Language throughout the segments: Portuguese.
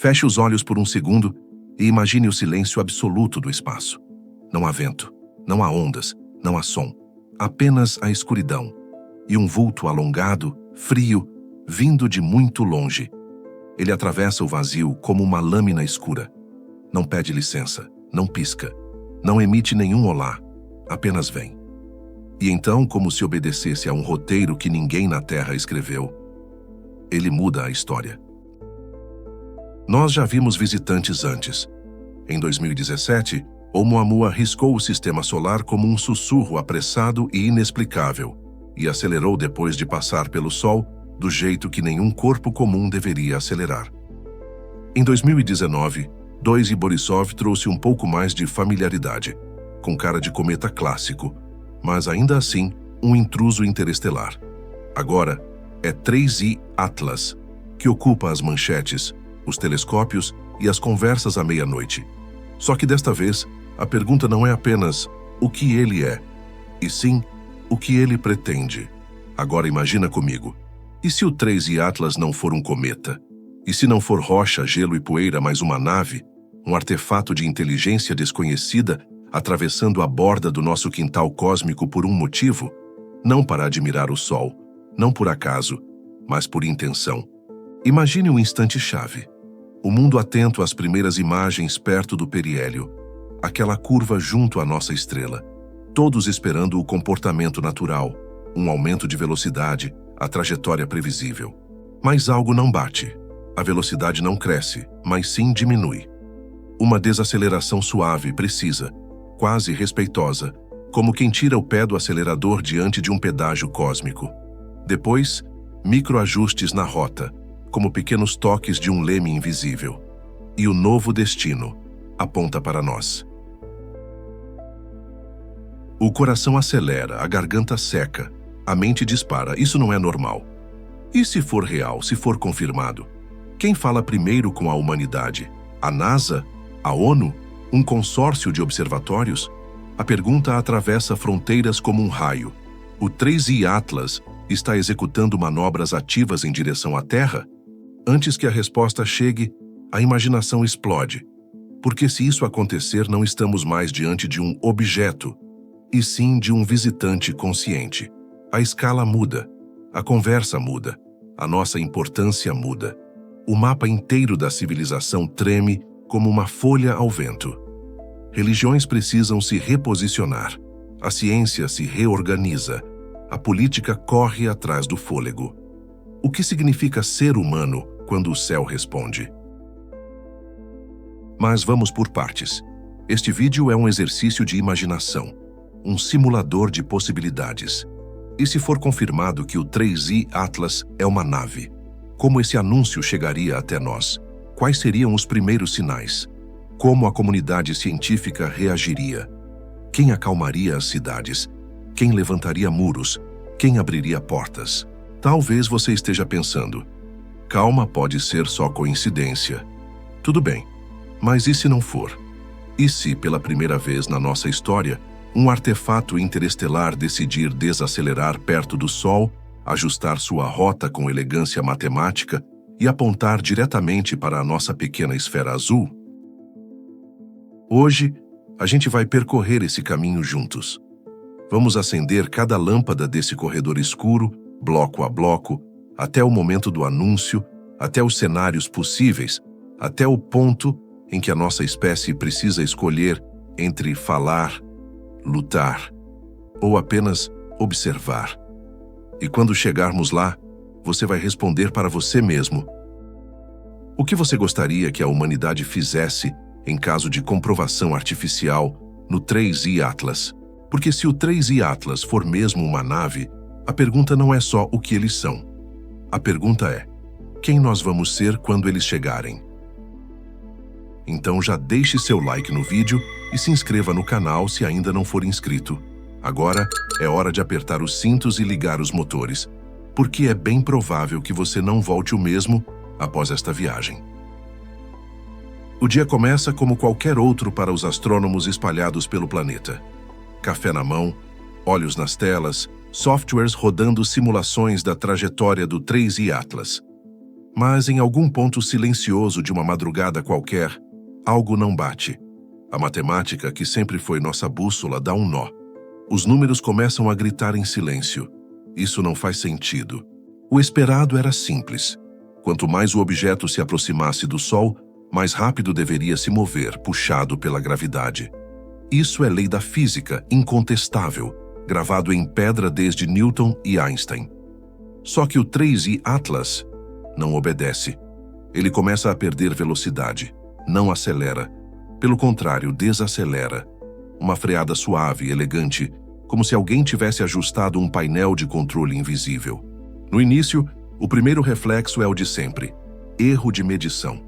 Feche os olhos por um segundo e imagine o silêncio absoluto do espaço. Não há vento, não há ondas, não há som. Apenas a escuridão e um vulto alongado, frio, vindo de muito longe. Ele atravessa o vazio como uma lâmina escura. Não pede licença, não pisca, não emite nenhum olá, apenas vem. E então, como se obedecesse a um roteiro que ninguém na Terra escreveu, ele muda a história. Nós já vimos visitantes antes. Em 2017, Oumuamua riscou o sistema solar como um sussurro apressado e inexplicável, e acelerou depois de passar pelo Sol do jeito que nenhum corpo comum deveria acelerar. Em 2019, Doisy Borisov trouxe um pouco mais de familiaridade, com cara de cometa clássico, mas ainda assim um intruso interestelar. Agora é 3I Atlas, que ocupa as manchetes, os telescópios e as conversas à meia-noite. Só que desta vez, a pergunta não é apenas o que ele é, e sim o que ele pretende. Agora imagina comigo, e se o 3I Atlas não for um cometa? E se não for rocha, gelo e poeira, mas uma nave, um artefato de inteligência desconhecida atravessando a borda do nosso quintal cósmico por um motivo? Não para admirar o Sol, não por acaso, mas por intenção. Imagine um instante-chave. O mundo atento às primeiras imagens perto do periélio, aquela curva junto à nossa estrela, todos esperando o comportamento natural, um aumento de velocidade, a trajetória previsível. Mas algo não bate. A velocidade não cresce, mas sim diminui. Uma desaceleração suave, precisa, quase respeitosa, como quem tira o pé do acelerador diante de um pedágio cósmico. Depois, microajustes na rota, como pequenos toques de um leme invisível. E o novo destino aponta para nós. O coração acelera, a garganta seca, a mente dispara. Isso não é normal. E se for real, se for confirmado? Quem fala primeiro com a humanidade? A NASA? A ONU? Um consórcio de observatórios? A pergunta atravessa fronteiras como um raio. O 3I Atlas está executando manobras ativas em direção à Terra? Antes que a resposta chegue, a imaginação explode. Porque se isso acontecer, não estamos mais diante de um objeto, e sim de um visitante consciente. A escala muda, a conversa muda, a nossa importância muda. O mapa inteiro da civilização treme como uma folha ao vento. Religiões precisam se reposicionar, a ciência se reorganiza, a política corre atrás do fôlego. O que significa ser humano quando o céu responde? Mas vamos por partes. Este vídeo é um exercício de imaginação, um simulador de possibilidades. E se for confirmado que o 3I Atlas é uma nave, como esse anúncio chegaria até nós? Quais seriam os primeiros sinais? Como a comunidade científica reagiria? Quem acalmaria as cidades? Quem levantaria muros? Quem abriria portas? Talvez você esteja pensando, calma, pode ser só coincidência. Tudo bem, mas e se não for? E se, pela primeira vez na nossa história, um artefato interestelar decidir desacelerar perto do Sol, ajustar sua rota com elegância matemática e apontar diretamente para a nossa pequena esfera azul? Hoje, a gente vai percorrer esse caminho juntos. Vamos acender cada lâmpada desse corredor escuro, bloco a bloco, até o momento do anúncio, até os cenários possíveis, até o ponto em que a nossa espécie precisa escolher entre falar, lutar ou apenas observar. E quando chegarmos lá, você vai responder para você mesmo. O que você gostaria que a humanidade fizesse em caso de comprovação artificial no 3I Atlas? Porque se o 3I Atlas for mesmo uma nave, a pergunta não é só o que eles são. A pergunta é, quem nós vamos ser quando eles chegarem? Então já deixe seu like no vídeo e se inscreva no canal se ainda não for inscrito. Agora é hora de apertar os cintos e ligar os motores, porque é bem provável que você não volte o mesmo após esta viagem. O dia começa como qualquer outro para os astrônomos espalhados pelo planeta. Café na mão, olhos nas telas, softwares rodando simulações da trajetória do 3I Atlas. Mas em algum ponto silencioso de uma madrugada qualquer, algo não bate. A matemática, que sempre foi nossa bússola, dá um nó. Os números começam a gritar em silêncio. Isso não faz sentido. O esperado era simples. Quanto mais o objeto se aproximasse do Sol, mais rápido deveria se mover, puxado pela gravidade. Isso é lei da física, incontestável, gravado em pedra desde Newton e Einstein. Só que o 3I Atlas não obedece. Ele começa a perder velocidade, não acelera. Pelo contrário, desacelera. Uma freada suave, elegante, como se alguém tivesse ajustado um painel de controle invisível. No início, o primeiro reflexo é o de sempre: erro de medição.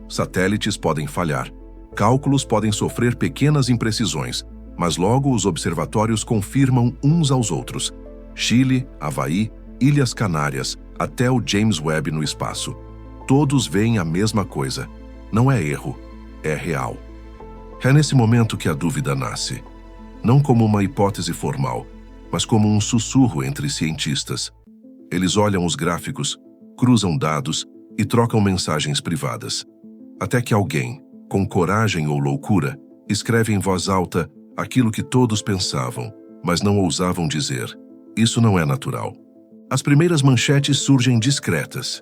Satélites podem falhar, cálculos podem sofrer pequenas imprecisões, mas logo os observatórios confirmam uns aos outros. Chile, Havaí, Ilhas Canárias, até o James Webb no espaço. Todos veem a mesma coisa. Não é erro, é real. É nesse momento que a dúvida nasce. Não como uma hipótese formal, mas como um sussurro entre cientistas. Eles olham os gráficos, cruzam dados e trocam mensagens privadas. Até que alguém, com coragem ou loucura, escreve em voz alta aquilo que todos pensavam, mas não ousavam dizer. Isso não é natural. As primeiras manchetes surgem discretas.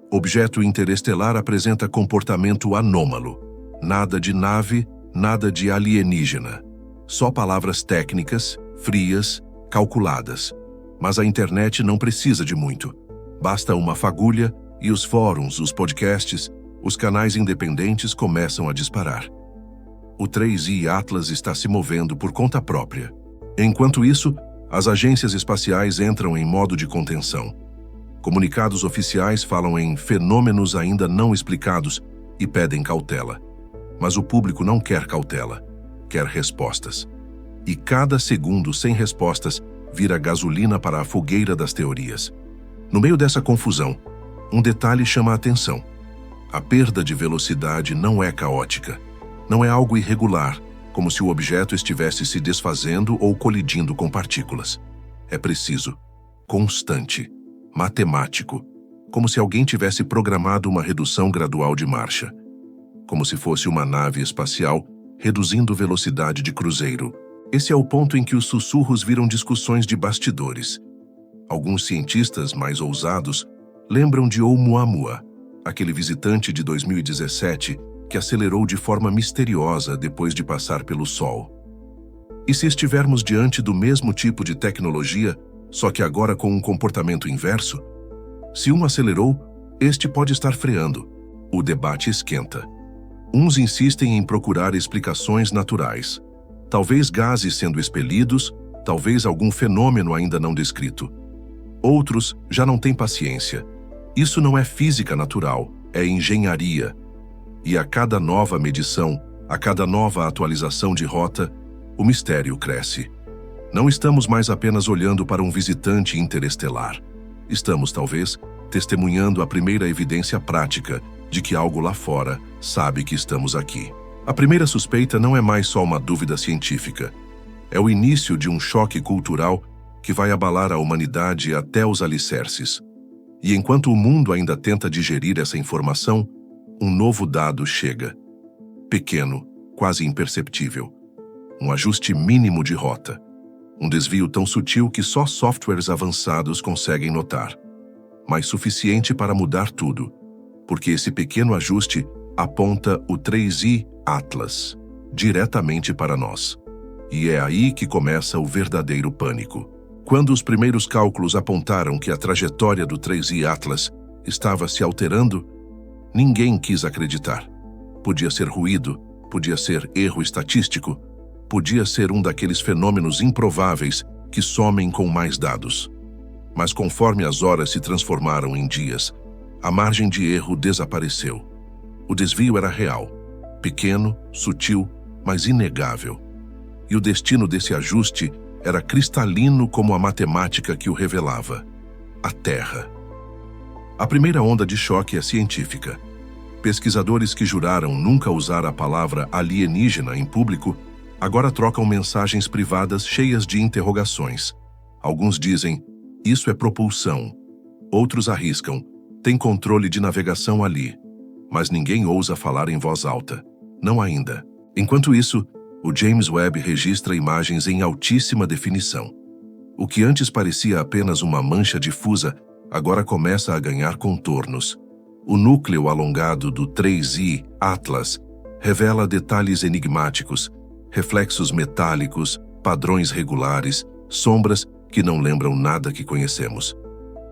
Objeto interestelar apresenta comportamento anômalo. Nada de nave, nada de alienígena. Só palavras técnicas, frias, calculadas. Mas a internet não precisa de muito. Basta uma fagulha e os fóruns, os podcasts, os canais independentes começam a disparar. O 3I Atlas está se movendo por conta própria. Enquanto isso, as agências espaciais entram em modo de contenção. Comunicados oficiais falam em fenômenos ainda não explicados e pedem cautela. Mas o público não quer cautela, quer respostas. E cada segundo sem respostas vira gasolina para a fogueira das teorias. No meio dessa confusão, um detalhe chama a atenção. A perda de velocidade não é caótica. Não é algo irregular, como se o objeto estivesse se desfazendo ou colidindo com partículas. É preciso, constante, matemático, como se alguém tivesse programado uma redução gradual de marcha. Como se fosse uma nave espacial reduzindo velocidade de cruzeiro. Esse é o ponto em que os sussurros viram discussões de bastidores. Alguns cientistas mais ousados lembram de Oumuamua, aquele visitante de 2017 que acelerou de forma misteriosa depois de passar pelo Sol. E se estivermos diante do mesmo tipo de tecnologia, só que agora com um comportamento inverso? Se um acelerou, este pode estar freando. O debate esquenta. Uns insistem em procurar explicações naturais. Talvez gases sendo expelidos, talvez algum fenômeno ainda não descrito. Outros já não têm paciência. Isso não é física natural, é engenharia. E a cada nova medição, a cada nova atualização de rota, o mistério cresce. Não estamos mais apenas olhando para um visitante interestelar. Estamos, talvez, testemunhando a primeira evidência prática de que algo lá fora sabe que estamos aqui. A primeira suspeita não é mais só uma dúvida científica. É o início de um choque cultural que vai abalar a humanidade até os alicerces. E enquanto o mundo ainda tenta digerir essa informação, um novo dado chega. Pequeno, quase imperceptível. Um ajuste mínimo de rota. Um desvio tão sutil que só softwares avançados conseguem notar. Mas suficiente para mudar tudo, porque esse pequeno ajuste aponta o 3I Atlas diretamente para nós. E é aí que começa o verdadeiro pânico. Quando os primeiros cálculos apontaram que a trajetória do 3I Atlas estava se alterando, ninguém quis acreditar. Podia ser ruído, podia ser erro estatístico, podia ser um daqueles fenômenos improváveis que somem com mais dados. Mas conforme as horas se transformaram em dias, a margem de erro desapareceu. O desvio era real, pequeno, sutil, mas inegável. E o destino desse ajuste era cristalino como a matemática que o revelava: a Terra. A primeira onda de choque é científica. Pesquisadores que juraram nunca usar a palavra alienígena em público agora trocam mensagens privadas cheias de interrogações. Alguns dizem: isso é propulsão. Outros arriscam: Tem controle de navegação ali, mas ninguém ousa falar em voz alta. Não ainda. Enquanto isso, o James Webb registra imagens em altíssima definição. O que antes parecia apenas uma mancha difusa, agora começa a ganhar contornos. O núcleo alongado do 3I Atlas revela detalhes enigmáticos, reflexos metálicos, padrões regulares, sombras que não lembram nada que conhecemos.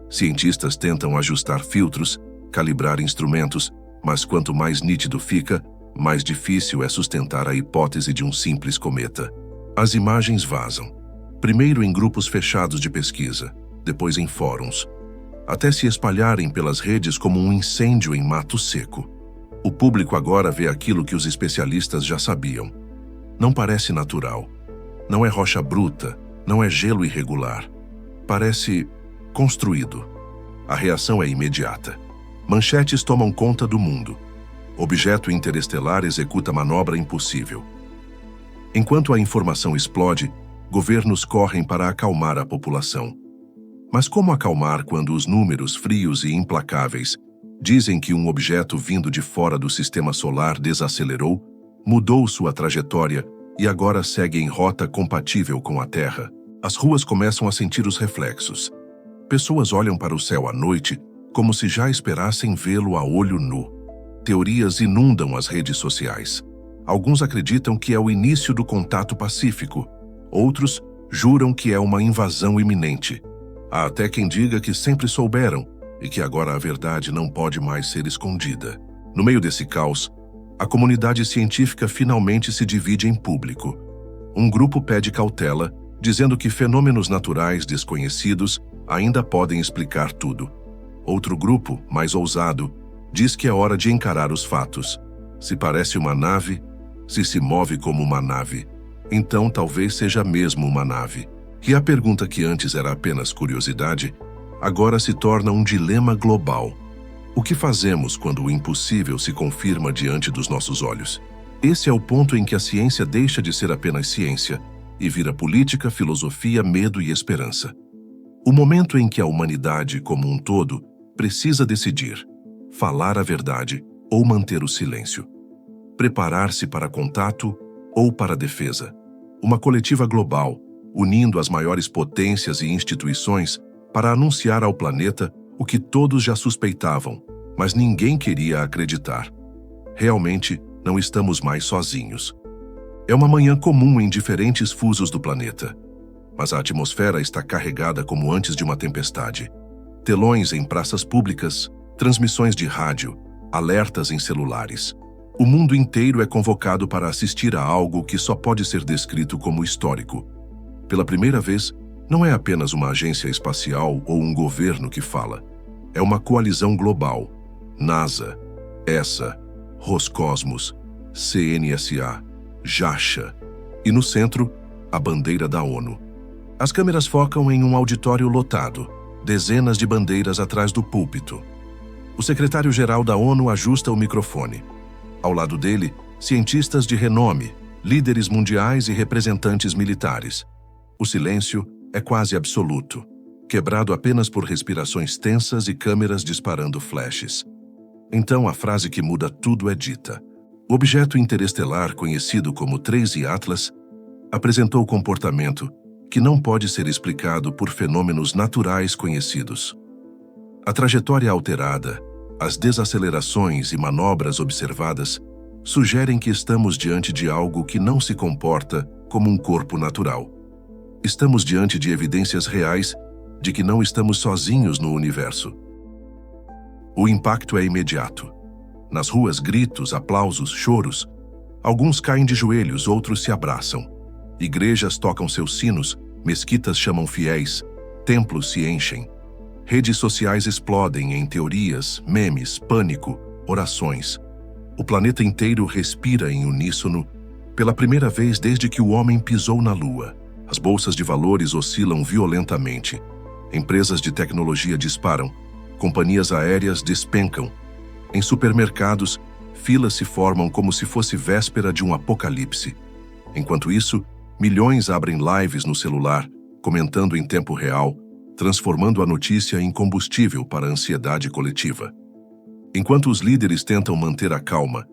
Cientistas tentam ajustar filtros, calibrar instrumentos, mas quanto mais nítido fica, mais difícil é sustentar a hipótese de um simples cometa. As imagens vazam, primeiro em grupos fechados de pesquisa, depois em fóruns, até se espalharem pelas redes como um incêndio em mato seco. O público agora vê aquilo que os especialistas já sabiam. Não parece natural. Não é rocha bruta, não é gelo irregular. Parece construído. A reação é imediata. Manchetes tomam conta do mundo. Objeto interestelar executa manobra impossível. Enquanto a informação explode, governos correm para acalmar a população. Mas como acalmar quando os números frios e implacáveis dizem que um objeto vindo de fora do sistema solar desacelerou, mudou sua trajetória e agora segue em rota compatível com a Terra? As ruas começam a sentir os reflexos. Pessoas olham para o céu à noite como se já esperassem vê-lo a olho nu. Teorias inundam as redes sociais. Alguns acreditam que é o início do contato pacífico. Outros juram que é uma invasão iminente. Há até quem diga que sempre souberam e que agora a verdade não pode mais ser escondida. No meio desse caos, a comunidade científica finalmente se divide em público. Um grupo pede cautela, dizendo que fenômenos naturais desconhecidos ainda podem explicar tudo. Outro grupo, mais ousado, diz que é hora de encarar os fatos. Se parece uma nave, se move como uma nave, então talvez seja mesmo uma nave. E a pergunta que antes era apenas curiosidade, agora se torna um dilema global. O que fazemos quando o impossível se confirma diante dos nossos olhos? Esse é o ponto em que a ciência deixa de ser apenas ciência e vira política, filosofia, medo e esperança. O momento em que a humanidade, como um todo, precisa decidir: falar a verdade ou manter o silêncio. Preparar-se para contato ou para defesa. Uma coletiva global, unindo as maiores potências e instituições para anunciar ao planeta o que todos já suspeitavam, mas ninguém queria acreditar. Realmente, não estamos mais sozinhos. É uma manhã comum em diferentes fusos do planeta, mas a atmosfera está carregada como antes de uma tempestade. Telões em praças públicas, transmissões de rádio, alertas em celulares. O mundo inteiro é convocado para assistir a algo que só pode ser descrito como histórico. Pela primeira vez, não é apenas uma agência espacial ou um governo que fala. É uma coalizão global. NASA, ESA, Roscosmos, CNSA, JAXA. E no centro, a bandeira da ONU. As câmeras focam em um auditório lotado, dezenas de bandeiras atrás do púlpito. O secretário-geral da ONU ajusta o microfone. Ao lado dele, cientistas de renome, líderes mundiais e representantes militares. O silêncio é quase absoluto, quebrado apenas por respirações tensas e câmeras disparando flashes. Então a frase que muda tudo é dita. O objeto interestelar conhecido como 3I Atlas apresentou comportamento que não pode ser explicado por fenômenos naturais conhecidos. A trajetória alterada, as desacelerações e manobras observadas sugerem que estamos diante de algo que não se comporta como um corpo natural. Estamos diante de evidências reais de que não estamos sozinhos no universo. O impacto é imediato. Nas ruas, gritos, aplausos, choros. Alguns caem de joelhos, outros se abraçam. Igrejas tocam seus sinos, mesquitas chamam fiéis, templos se enchem. Redes sociais explodem em teorias, memes, pânico, orações. O planeta inteiro respira em uníssono pela primeira vez desde que o homem pisou na Lua. As bolsas de valores oscilam violentamente. Empresas de tecnologia disparam. Companhias aéreas despencam. Em supermercados, filas se formam como se fosse véspera de um apocalipse. Enquanto isso, milhões abrem lives no celular, comentando em tempo real, transformando a notícia em combustível para a ansiedade coletiva. Enquanto os líderes tentam manter a calma,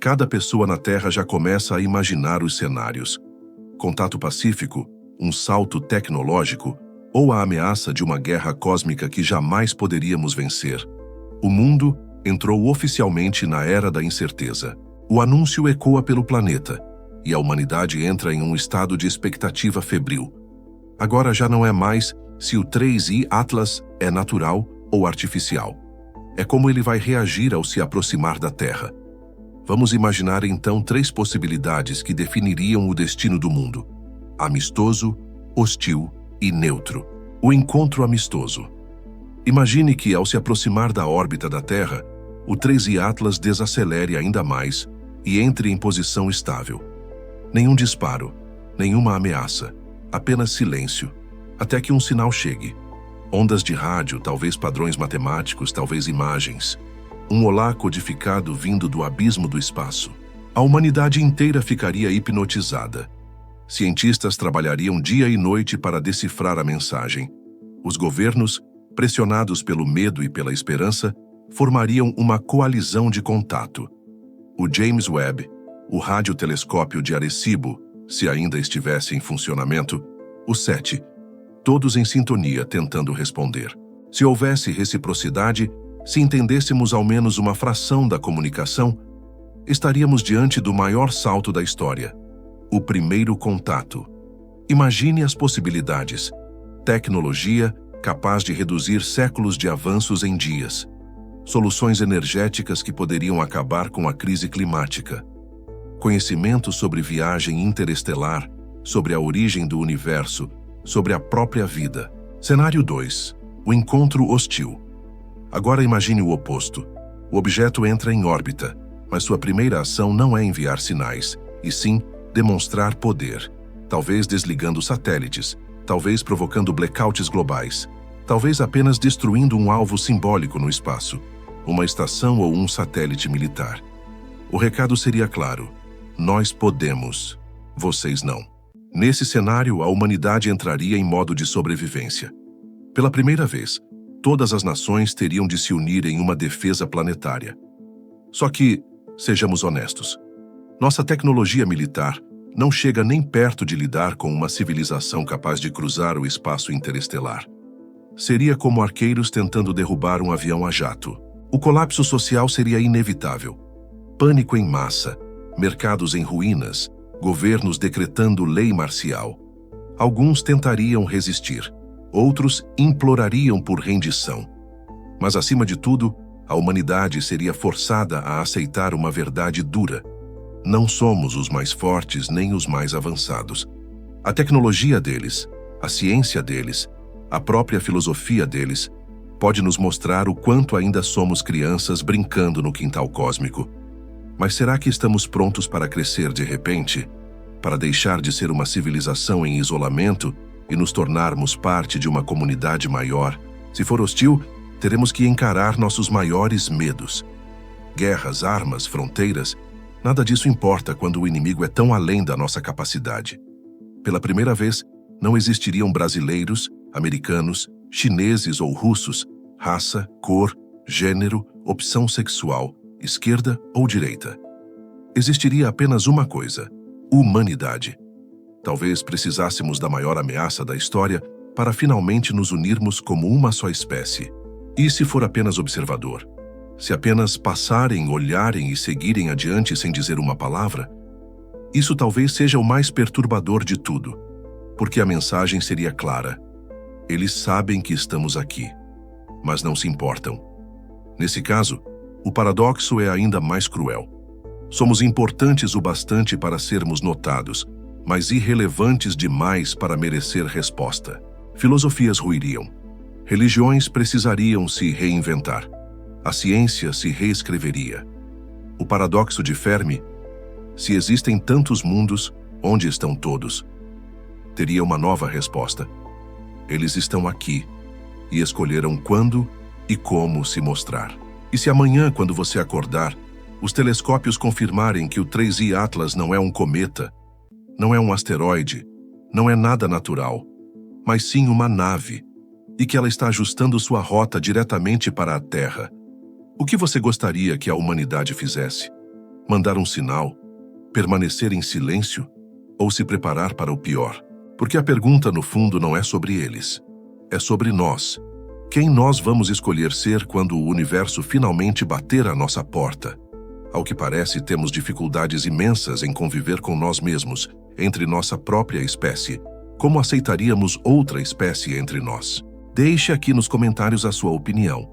cada pessoa na Terra já começa a imaginar os cenários. Contato pacífico, um salto tecnológico ou a ameaça de uma guerra cósmica que jamais poderíamos vencer. O mundo entrou oficialmente na era da incerteza. O anúncio ecoa pelo planeta e a humanidade entra em um estado de expectativa febril. Agora já não é mais se o 3I Atlas é natural ou artificial. É como ele vai reagir ao se aproximar da Terra. Vamos imaginar então 3 possibilidades que definiriam o destino do mundo: amistoso, hostil e neutro. O encontro amistoso. Imagine que, ao se aproximar da órbita da Terra, o 3I Atlas desacelere ainda mais e entre em posição estável. Nenhum disparo, nenhuma ameaça, apenas silêncio, até que um sinal chegue. Ondas de rádio, talvez padrões matemáticos, talvez imagens. Um olá codificado vindo do abismo do espaço. A humanidade inteira ficaria hipnotizada. Cientistas trabalhariam dia e noite para decifrar a mensagem. Os governos, pressionados pelo medo e pela esperança, formariam uma coalizão de contato. O James Webb, o radiotelescópio de Arecibo, se ainda estivesse em funcionamento, o SETI, todos em sintonia tentando responder. Se houvesse reciprocidade, se entendêssemos ao menos uma fração da comunicação, estaríamos diante do maior salto da história. O primeiro contato. Imagine as possibilidades. Tecnologia capaz de reduzir séculos de avanços em dias. Soluções energéticas que poderiam acabar com a crise climática. Conhecimento sobre viagem interestelar, sobre a origem do universo, sobre a própria vida. Cenário 2. O encontro hostil. Agora imagine o oposto. O objeto entra em órbita, mas sua primeira ação não é enviar sinais, e sim demonstrar poder. Talvez desligando satélites, talvez provocando blackouts globais, talvez apenas destruindo um alvo simbólico no espaço, uma estação ou um satélite militar. O recado seria claro: nós podemos, vocês não. Nesse cenário, a humanidade entraria em modo de sobrevivência. Pela primeira vez, todas as nações teriam de se unir em uma defesa planetária. Só que, sejamos honestos, nossa tecnologia militar não chega nem perto de lidar com uma civilização capaz de cruzar o espaço interestelar. Seria como arqueiros tentando derrubar um avião a jato. O colapso social seria inevitável. Pânico em massa, mercados em ruínas, governos decretando lei marcial. Alguns tentariam resistir, outros implorariam por rendição. Mas, acima de tudo, a humanidade seria forçada a aceitar uma verdade dura. Não somos os mais fortes nem os mais avançados. A tecnologia deles, a ciência deles, a própria filosofia deles, pode nos mostrar o quanto ainda somos crianças brincando no quintal cósmico. Mas será que estamos prontos para crescer de repente? Para deixar de ser uma civilização em isolamento e nos tornarmos parte de uma comunidade maior? Se for hostil, teremos que encarar nossos maiores medos. Guerras, armas, fronteiras, nada disso importa quando o inimigo é tão além da nossa capacidade. Pela primeira vez, não existiriam brasileiros, americanos, chineses ou russos, raça, cor, gênero, opção sexual, esquerda ou direita. Existiria apenas uma coisa: humanidade. Talvez precisássemos da maior ameaça da história para finalmente nos unirmos como uma só espécie. E se for apenas observador? Se apenas passarem, olharem e seguirem adiante sem dizer uma palavra? Isso talvez seja o mais perturbador de tudo, porque a mensagem seria clara. Eles sabem que estamos aqui, mas não se importam. Nesse caso, o paradoxo é ainda mais cruel. Somos importantes o bastante para sermos notados, mas irrelevantes demais para merecer resposta. Filosofias ruiriam. Religiões precisariam se reinventar. A ciência se reescreveria. O paradoxo de Fermi: se existem tantos mundos, onde estão todos? Teria uma nova resposta. Eles estão aqui e escolheram quando e como se mostrar. E se amanhã, quando você acordar, os telescópios confirmarem que o 3I Atlas não é um cometa, não é um asteroide, não é nada natural, mas sim uma nave, e que ela está ajustando sua rota diretamente para a Terra. O que você gostaria que a humanidade fizesse? Mandar um sinal? Permanecer em silêncio? Ou se preparar para o pior? Porque a pergunta, no fundo, não é sobre eles. É sobre nós. Quem nós vamos escolher ser quando o universo finalmente bater à nossa porta? Ao que parece, temos dificuldades imensas em conviver com nós mesmos, entre nossa própria espécie. Como aceitaríamos outra espécie entre nós? Deixe aqui nos comentários a sua opinião.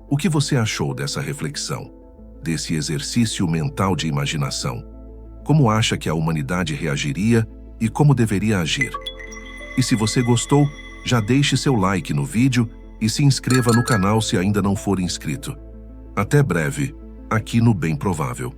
O que você achou dessa reflexão? Desse exercício mental de imaginação? Como acha que a humanidade reagiria e como deveria agir? E se você gostou, já deixe seu like no vídeo e se inscreva no canal se ainda não for inscrito. Até breve, aqui no Bem Provável.